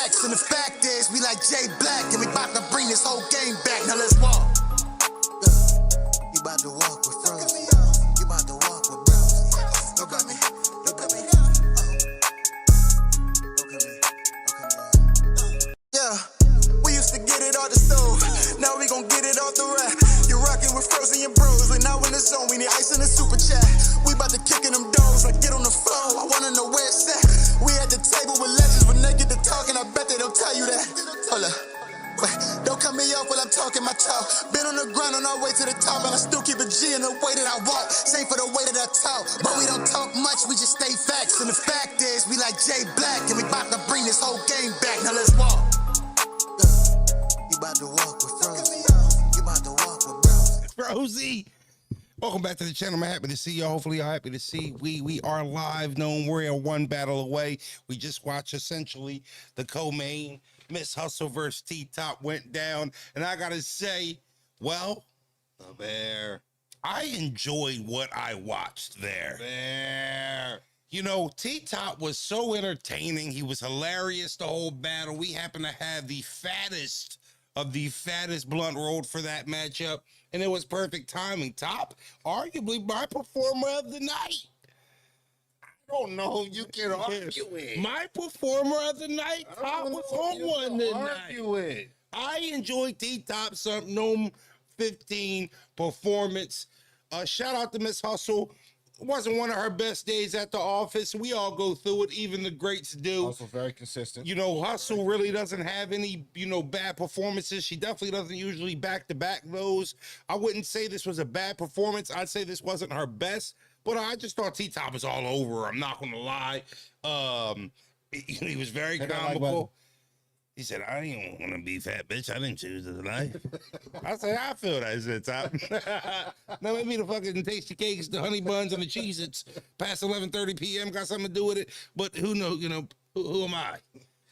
facts, and the fact is we like Jay Black, and we about to bring this whole game back. Now let's walk. You about to walk with Frozen. You about to walk with bros. Look at me. Look at me. Look at me. Yeah, we used to get it off the stove. Now we gon' get it off the rack. You're rocking with Frozen and bros. Like now in the zone, we need ice in the super chat. We about to kick in them doors. Like get on the floor. I wanna know where it's at. We at the table with legends. When they get to talking, I bet they don't tell you that. Hold up. Wait, don't cut me off while I'm talking my talk. Been on the grind on our way to the top, and I still keep a G in the way that I walk. Same for the way that I talk, but we don't talk much, we just stay facts. And the fact is, we like Jay Black, and we about to bring this whole game back. Now let's walk. You about to walk with Frozen. You about to walk with bros. Rosie. Welcome back to the channel. I'm happy to see you. Hopefully you're happy to see we are live. Knowing we're one battle away. We just watched essentially the co-main. Miss Hustle versus T-Top went down. And I gotta say, well, the bear. I enjoyed what I watched there. Bear. You know, T-Top was so entertaining. He was hilarious the whole battle. We happen to have the fattest of the fattest blunt rolled for that matchup, and it was perfect timing. Top, arguably my performer of the night. I don't know if you can argue it. My performer of the night, Top was on one tonight. Argue it. I enjoyed T-Top's Gnome 15 performance. Shout out to Miss Hustle. It wasn't one of her best days at the office. We all go through it. Even the greats do. Also very consistent. You know, Hustle really doesn't have any, bad performances. She definitely doesn't usually back-to-back those. I wouldn't say this was a bad performance. I'd say this wasn't her best, but I just thought T-Top was all over her. I'm not going to lie. He was very comical. He said, I didn't want to be fat, bitch. I didn't choose this life. I said, I feel that shit, Top. Now, maybe the fucking tasty cakes, the honey buns, and the Cheez-Its past 11:30 p.m. got something to do with it. But who knows, who am I?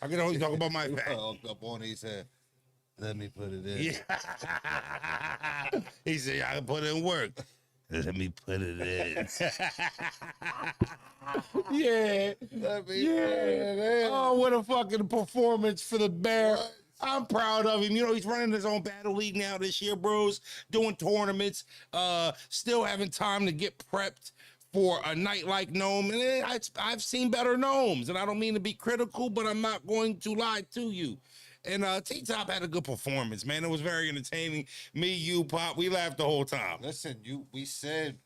I can only talk about my fat. Up on, he said, let me put it in. Yeah. He said, I can put in work. Let me put it in. Yeah. Oh, what a fucking performance for the Bear. What? I'm proud of him. He's running his own battle league now this year, bros. Doing tournaments. Still having time to get prepped for a night like Gnome. And I've seen better Gnomes. And I don't mean to be critical, but I'm not going to lie to you. And T-Top had a good performance, man. It was very entertaining. Me, you, Pop, we laughed the whole time. Listen, we said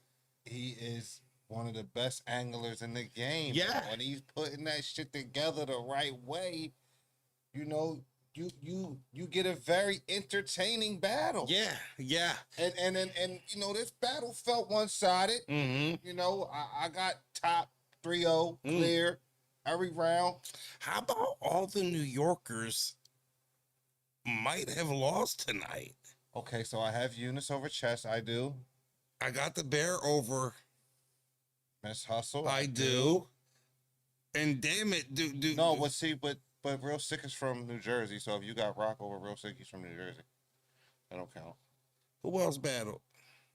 he is one of the best anglers in the game. Yeah. When he's putting that shit together the right way, you get a very entertaining battle. Yeah, yeah. And this battle felt one-sided. Mm-hmm. I got top 3-0 clear every round. How about all the New Yorkers might have lost tonight? Okay, so I have Eunice over Chess. I do. I got the Bear over Miss Hustle. I do. And damn it, No, but Real Sick is from New Jersey. So if you got Rock over Real Sick, he's from New Jersey. That don't count. Who else battled?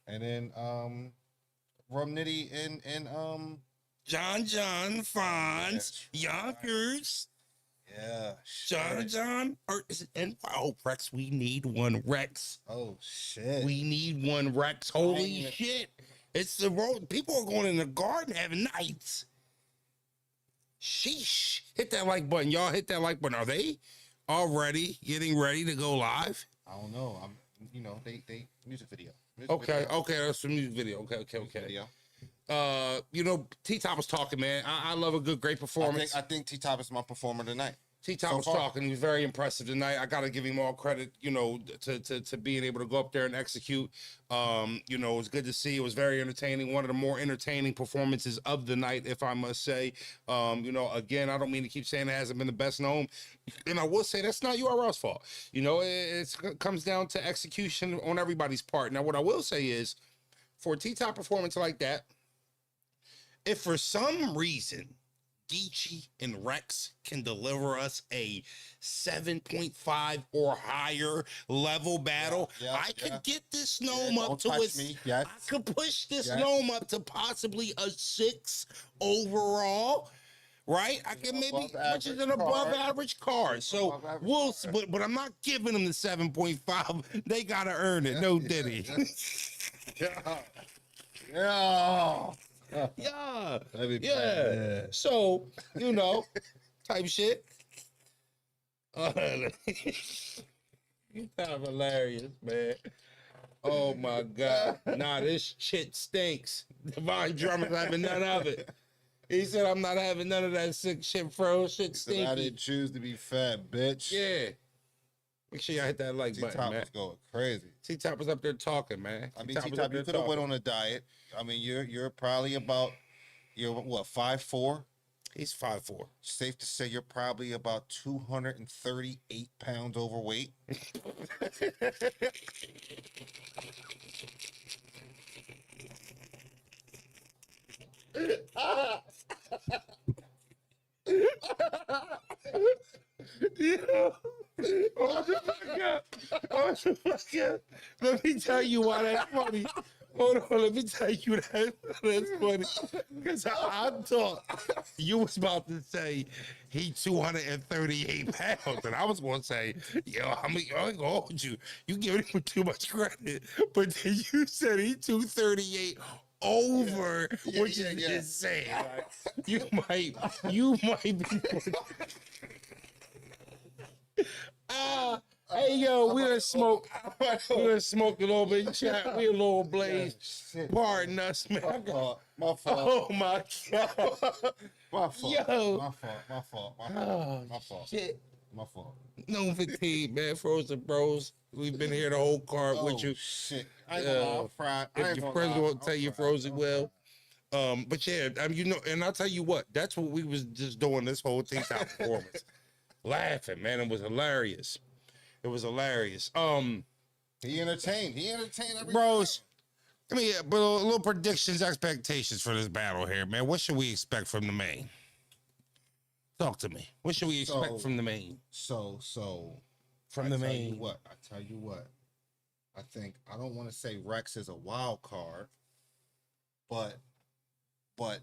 And then Rum Nitty and John Fonz, Yonkers. Yeah. John, or is it Oh, Rex, we need one, Rex. Oh, shit. We need one, Rex. Holy shit. It's the road. People are going in the garden having nights. Sheesh. Hit that like button. Y'all hit that like button. Are they already getting ready to go live? I don't know. They music video. Okay, that's a music video. Okay. Video. T-Top was talking, man. I love a good, great performance. I think T-Top is my performer tonight. T-Top was talking. He was very impressive tonight. I got to give him all credit, to being able to go up there and execute. It was good to see. It was very entertaining. One of the more entertaining performances of the night, if I must say. Again, I don't mean to keep saying it hasn't been the best Gnome. And I will say that's not URL's fault. It comes down to execution on everybody's part. Now, what I will say is, for a T-Top performance like that, if for some reason Geechee and Rex can deliver us a 7.5 or higher level battle, I could get this Gnome up to I could push this Gnome up to possibly a 6 overall. right? I can maybe, above which is average an above car. average car. So Above average we'll, car. but I'm not giving them the 7.5. They gotta earn it. No Diddy. Yeah. Yeah. Yeah, That'd be yeah. bad. So you know, type shit. You kind of hilarious, man. Oh my god. Nah, this shit stinks. Divine Drummer's having none of it. He said I'm not having none of that sick shit, bro. Shit I stinky. didn't choose to be fat, bitch. Yeah. Make sure y'all hit that like button, T-Top man. was going crazy. T-Top was up there talking, man. I mean, T-Top was T-Top, up there you could have went talking. on a diet. I mean, you're probably about, you're what, 5'4"? He's 5'4". Safe to say you're probably about 238 pounds overweight. Yeah. Oh, fuck up. Let me tell you why that's funny. Hold on, let me tell you that's funny. Because I thought you was about to say he 238 pounds, and I was going to say, yo, I ain't going to hold you. You giving him too much credit. But then you said he 238 over, which is insane. Like, you might be. Hey yo, we done smoked a little bit in chat. We a little blaze. Pardon us, man. My fault. My fault. Oh my god. My fault. Yo. My fault. My fault. My fault. Oh, My fault. shit. My fault. No fatigue, man. Frozen Bros. We've been here the whole card with you. Shit. I ain't gonna lie, I'm fried. If your friends won't tell you Frozen well. But yeah, I mean, you know, and I'll tell you what, that's what we was just doing this whole TikTok performance. Laughing, man. It was hilarious. It was hilarious. He entertained. He entertained everybody. Bros, I mean, but a little predictions, expectations for this battle here, man. What should we expect from the main? Talk to me. What should we expect from the main? So From the main. I tell you what. I think I don't want to say Rex is a wild card, but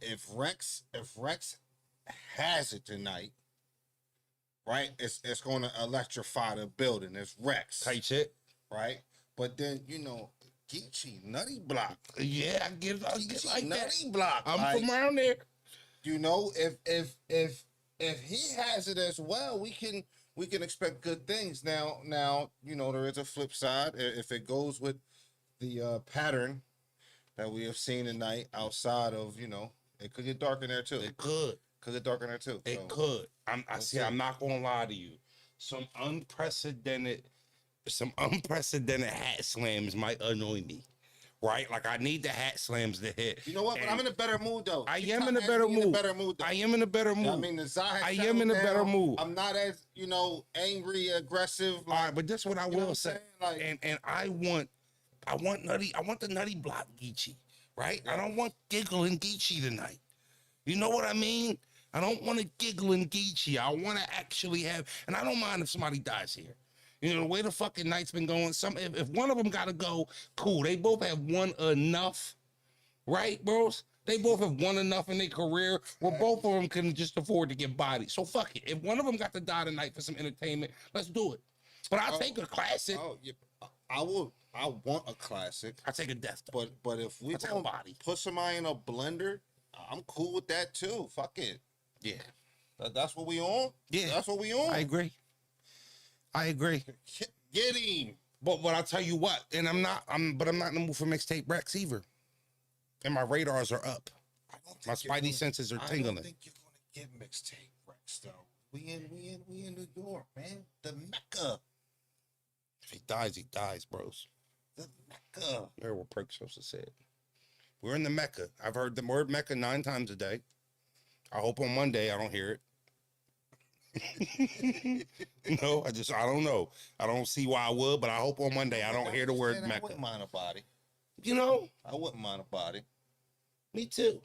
if Rex has it tonight, right? It's going to electrify the building. It's Rex. Tight shit. Right? But then, you know, Geechee, Nutty Block. Yeah, I get like Nutty that. Block. I'm like, from around there. You know, if he has it as well, we can expect good things. Now, you know, there is a flip side. If it goes with the pattern that we have seen tonight outside of, you know, it could get dark in there too. It could. Could get dark in there too. It could. I'm not gonna lie to you. Some unprecedented hat slams might annoy me. Right? Like I need the hat slams to hit. You know what? But I'm in a better mood though. I am in a better mood. I am in a better mood. I mean, the Zai I am in a better mood. I'm not as, you know, angry, aggressive. All right, but that's what I will say. Like, and I want the Nutty Block Geechee, right? I don't want giggling Geechee tonight. You know what I mean? I don't want to giggle and Geechee. I want to actually have, and I don't mind if somebody dies here. You know, the way the fucking night's been going, if one of them got to go, cool. They both have won enough, right, bros? They both have won enough in their career where both of them can just afford to get bodied. So fuck it. If one of them got to die tonight for some entertainment, let's do it. But I'll take a classic. Oh, yeah. I want a classic. I take a death though. But if we don't put somebody in a blender, I'm cool with that too. Fuck it. Yeah. That's what we on? Yeah. That's what we on. I agree. Get him. But I'll tell you what, and I'm not in the mood for mixtape Rex either. And my radars are up. My spidey senses are tingling. I don't think you're gonna get mixtape Rex though. We in New York, man. The Mecca. If he dies, bros. The Mecca. You heard what Perk supposed to say. We're in the Mecca. I've heard the word Mecca 9 times a day. I hope on Monday I don't hear it. No, I don't know. I don't see why I would, but I hope on Monday I don't hear the word Mecca. I wouldn't mind a body. You know? I wouldn't mind a body. Me too.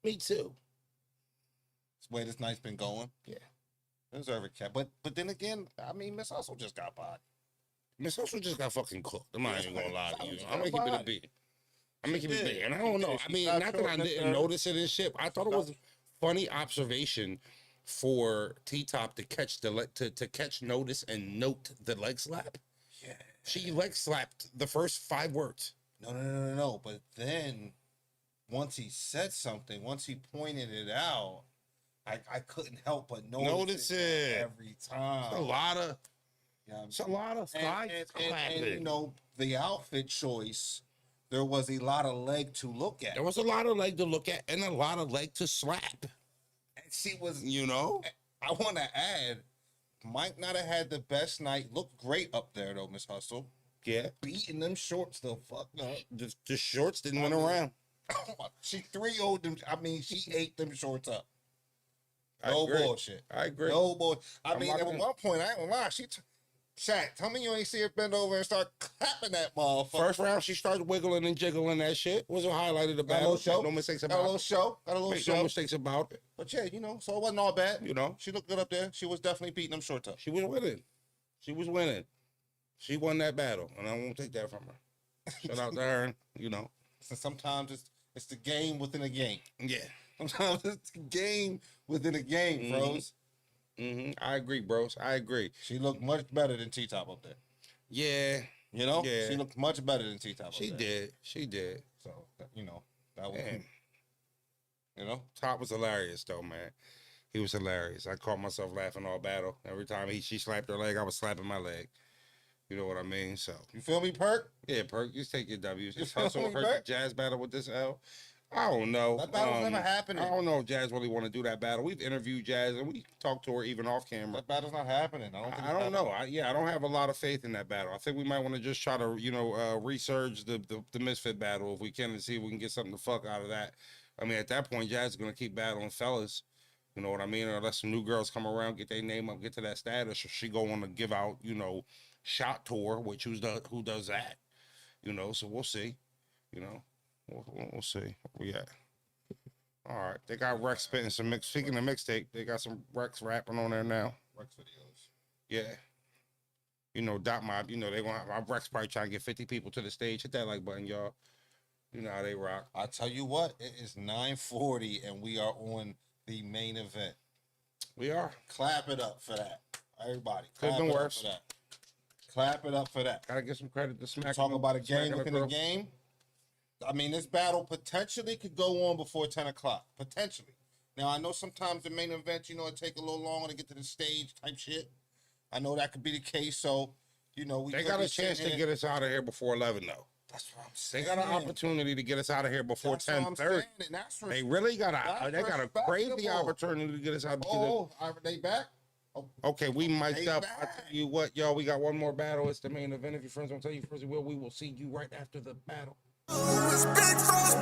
It's the way this night's been going. Yeah. Deserve a cat. But then again, I mean, Miss Hustle just got body. Miss Hustle just got fucking cooked. I'm not even gonna lie to you. I'm gonna keep it a beat. And I don't know. I mean, not that I didn't notice it and shit. I thought it was funny observation for T-Top to catch to catch notice and note the leg slap. Yeah. She leg slapped the first 5 words. No. But then once he said something, once he pointed it out, I couldn't help but notice it every time. It's a lot of, Yeah, it's a lot of side clapping. and you know, the outfit choice, there was a lot of leg to look at. There was a lot of leg to look at and a lot of leg to slap. And she was, You know, I want to add, might not have had the best night. Looked great up there though, Miss Hustle. yeah. Beating them shorts the fuck up. The shorts didn't went around. She 3-0'd them. I mean, she ate them shorts up. I No agree. bullshit. I agree. No bull. I I'm mean, not at gonna- one point, I ain't gonna lie. Shaq, tell me you ain't see her bend over and start clapping that motherfucker. First round, she started wiggling and jiggling that shit. Was a highlight of the Got a battle. little show. Make no mistakes Got a about little it. show. Got a little Make show. no mistakes about it. But yeah, you know, so it wasn't all bad. You know, She looked good up there. She was definitely beating them shorts up. she was winning. She was winning. She won that battle, and I won't take that from her. Shout out to her. You know, So sometimes it's the game within a game. yeah. Sometimes it's the game within a game, bros. I agree, bros. I agree. She looked much better than T-Top up there. Yeah, You know? Yeah. She looked much better than T-Top up she there. did. She did. So, you know, that was, Man, you know? Top was hilarious though, man. He was hilarious. I caught myself laughing all battle. Every time she slapped her leg, I was slapping my leg. You know what I mean? So You feel me, Perk? yeah, Perk, just take your W's. You Just feel hustle me, Perk Perk? the Jazz battle with this L. I don't know. That battle's never happening. I don't know if Jazz really want to do that battle. We've interviewed Jazz and we talked to her even off camera. That battle's not happening. I don't think I don't know. I don't have a lot of faith in that battle. I think we might want to just try to, resurge the Misfit battle if we can and see if we can get something to fuck out of that. I mean, at that point, Jazz is going to keep battling fellas. You know what I mean? Or let some new girls come around, get their name up, get to that status, or she go on to give out, shot tour, which who does that? So we'll see. We'll see where we at. All right, they got Rex spitting some mix. Speaking of mixtape, they got some Rex rapping on there now. Rex videos. Yeah. Dot Mob, they gonna have Rex probably trying to get 50 people to the stage. Hit that like button, y'all. You know how they rock. I tell you what, it is 9:40 and we are on the main event. We are. Clap it up for that. Everybody. Could've Clap been it up worse. for that. Clap it up for that. Gotta give some credit to Smack. Talk about a game Smacking within the a Grill. game. I mean, this battle potentially could go on before 10 o'clock. Potentially. Now, I know sometimes the main event, it take a little longer to get to the stage type shit. I know that could be the case. So, we They could got be a chance sitting to here- get us out of here before 11, though. That's what I'm They saying. got an opportunity to get us out of here before That's what I'm 10:30. saying, and that's They really got a crazy respectable. opportunity to get us out. Are they back? Oh, Okay, we mic'd They up. back. I tell you what, y'all, we got one more battle. It's the main event. If your friends don't tell you first, we will see you right after the battle. It's Big Froze,